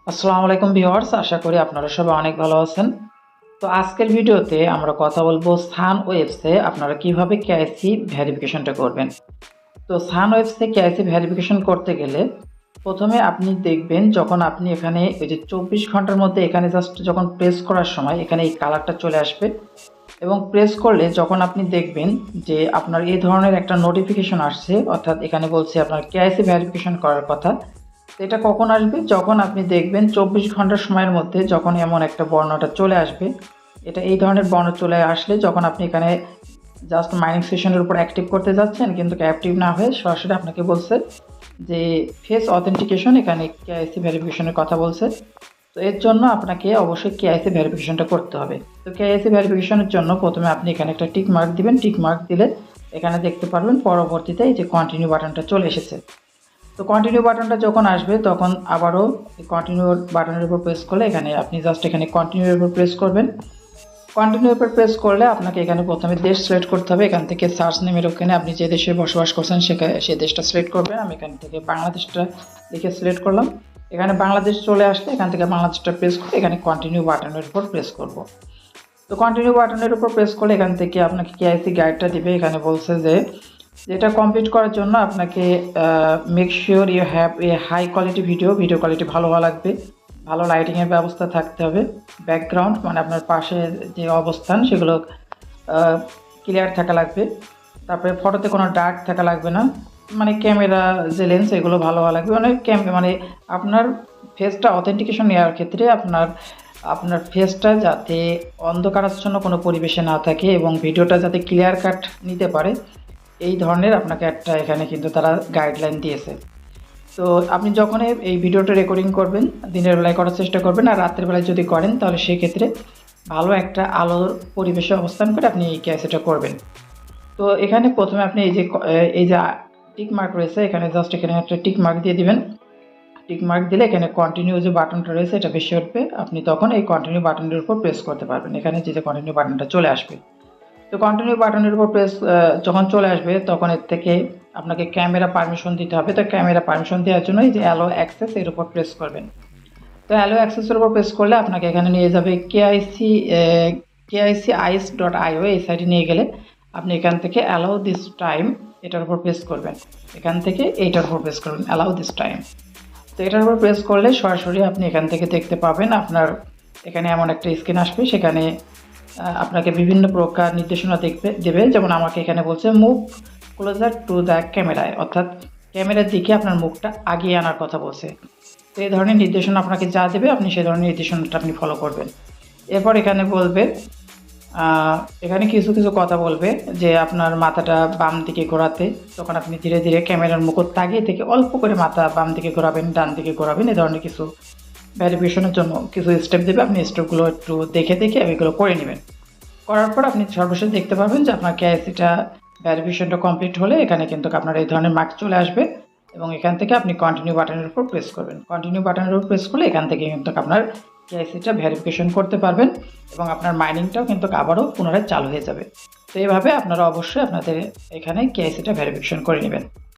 আসসালামু আলাইকুম ভিউয়ার্স, আশা করি আপনারা সবাই অনেক ভালো আছেন। তো আজকের ভিডিওতে আমরা কথা বলবো সান ওয়েবসে আপনারা কিভাবে কেওয়াইসি ভেরিফিকেশনটা করবেন। তো সান ওয়েবসে কেওয়াইসি ভেরিফিকেশন করতে গেলে প্রথমে আপনি দেখবেন যখন আপনি এখানে ওই যে 24 ঘন্টার মধ্যে এখানে জাস্ট যখন প্রেস করার সময় এখানে এই কালারটা চলে আসবে এবং প্রেস করলে যখন আপনি দেখবেন যে আপনার এই ধরনের একটা নোটিফিকেশন আসছে, অর্থাৎ এখানে বলছে আপনার কেওয়াইসি ভেরিফিকেশন করার কথা। তো এটা কখন আসবে? যখন আপনি দেখবেন 24 ঘন্টার সময়ের মধ্যে যখন এমন একটা বর্ণটা চলে আসবে। এটা এই ধরনের বর্ণ চলে আসলে যখন আপনি এখানে জাস্ট মাইনিং সেশনের উপর অ্যাক্টিভ করতে যাচ্ছেন কিন্তু অ্যাক্টিভ না হয়ে সরাসরি আপনাকে বলছে যে ফেস অথেন্টিকেশন, এখানে কেওয়াইসি ভেরিফিকেশনের কথা বলছে। তো এর জন্য আপনাকে অবশ্যই কেওয়াইসি ভেরিফিকেশনটা করতে হবে। তো কেওয়াইসি ভেরিফিকেশনের জন্য প্রথমে আপনি এখানে একটা টিক মার্ক দিবেন। টিক মার্ক দিলে এখানে দেখতে পারবেন পরবর্তীতে এই যে কন্টিনিউ বাটনটা চলে এসেছে। তো কন্টিনিউ বাটনটা যখন আসবে তখন আবারও কন্টিনিউ বাটনের উপর প্রেস করলে এখানে আপনি জাস্ট এখানে কন্টিনিউর উপর প্রেস করবেন। কন্টিনিউর উপর প্রেস করলে আপনাকে এখানে প্রথমে দেশ সিলেক্ট করতে হবে। এখান থেকে সার্চ নেমের ওখানে আপনি যে দেশে বসবাস করছেন সেখানে সেই দেশটা সিলেক্ট করবেন। আমি এখান থেকে বাংলাদেশটা লিখে সিলেক্ট করলাম। এখানে বাংলাদেশ চলে আসলে এখান থেকে বাংলাদেশটা প্রেস করে এখানে কন্টিনিউ বাটনের উপর প্রেস করব। তো কন্টিনিউ বাটনের উপর প্রেস করলে এখান থেকে আপনাকে কেওয়াইসি গাইডটা দিবে। এখানে বলছে যে এটা কমপ্লিট করার জন্য আপনাকে make sure you have a high quality video quality ভালো হওয়া লাগবে, ভালো লাইটিংয়ের ব্যবস্থা থাকতে হবে, ব্যাকগ্রাউন্ড মানে আপনার পাশে যে অবস্থান সেগুলো ক্লিয়ার থাকা লাগবে, তারপরে ফটোতে কোনো ডার্ক থাকা লাগবে না, মানে ক্যামেরা যে লেন্স এগুলো ভালো হওয়া লাগবে, মানে মানে আপনার ফেসটা অথেন্টিকেশন নেওয়ার ক্ষেত্রে আপনার আপনার ফেসটা যাতে অন্ধকারাচ্ছন্ন কোনো পরিবেশে না থাকে এবং ভিডিওটা যাতে ক্লিয়ার কাট নিতে পারে, এই ধরনের আপনাকে একটা এখানে কিন্তু তারা গাইডলাইন দিয়েছে। তো আপনি যখন এই ভিডিওটা রেকর্ডিং করবেন দিনের বেলায় করার চেষ্টা করবেন, আর রাতের বেলায় যদি করেন তাহলে সেক্ষেত্রে ভালো একটা আলোর পরিবেশে অবস্থান করে আপনি এই ক্যাসেটটা করবেন। তো এখানে প্রথমে আপনি এই যে টিক মার্ক রয়েছে এখানে জাস্ট এখানে একটা টিক মার্ক দিয়ে দিবেন। টিক মার্ক দিলে এখানে কন্টিনিউ যে বাটনটা রয়েছে এটা বেশি উঠবে, আপনি তখন এই কন্টিনিউ বাটনের উপর প্রেস করতে পারবেন। এখানে যে কন্টিনিউ বাটনটা চলে আসবে। তো কন্টিনিউ বাটনের উপর প্রেস যখন চলে আসবে তখন এর থেকে আপনাকে ক্যামেরা পারমিশন দিতে হবে। তো ক্যামেরা পারমিশন দেওয়ার জন্য এই যে অ্যালো অ্যাক্সেস এর উপর প্রেস করবেন। তো অ্যালো অ্যাক্সেসের উপর প্রেস করলে আপনাকে এখানে নিয়ে যাবে KICIs.io, এই সাইটে নিয়ে গেলে আপনি এখান থেকে অ্যালাউ দিস টাইম এটার উপর প্রেস করবেন। এখান থেকে এইটার উপর প্রেস করবেন অ্যালাউ দিস টাইম। তো এটার উপর প্রেস করলে সরাসরি আপনি এখান থেকে দেখতে পাবেন আপনার এখানে এমন একটা স্ক্রিন আসবে। সেখানে আপনাকে বিভিন্ন প্রকার নির্দেশনা দেবে। যেমন আমাকে এখানে বলছে মুভ ক্লোজার টু দ্য ক্যামেরায়, অর্থাৎ ক্যামেরার দিকে আপনার মুখটা আগিয়ে আনার কথা বলছে। তো এই ধরনের নির্দেশনা আপনাকে যা দেবে আপনি সেই ধরনের নির্দেশনাটা আপনি ফলো করবেন। এরপর এখানে বলবে এখানে কিছু কিছু কথা বলবে যে আপনার মাথাটা বাম দিকে ঘোরাতে, তখন আপনি ধীরে ধীরে ক্যামেরার মুখ তাকিয়ে থেকে অল্প করে মাথা বাম দিকে ঘোরাবেন, ডান দিকে ঘোরাবেন। এই ধরনের কিছু ভেরিফিকেশনের জন্য কিছু স্টেপ দেবে, আপনি স্টেপগুলো একটু দেখে দেখে এগুলো করে নেবেন। করার পর আপনি সর্বশেষ দেখতে পাবেন যে আপনার কেওয়াইসিটা ভেরিফিকেশনটা কমপ্লিট হলে এখানে কিন্তু আপনার এই ধরনের মার্ক চলে আসবে এবং এখান থেকে আপনি কন্টিনিউ বাটনের উপর প্রেস করবেন। কন্টিনিউ বাটনের উপর প্রেস করলে এখান থেকে কিন্তু আপনার কেওয়াইসিটা ভেরিফিকেশন করতে পারবেন এবং আপনার মাইনিংটাও কিন্তু আবারও পুনরায় চালু হয়ে যাবে। তো এইভাবে আপনারা অবশ্যই আপনাদের এখানে কেওয়াইসিটা ভেরিফিকেশন করে নেবেন।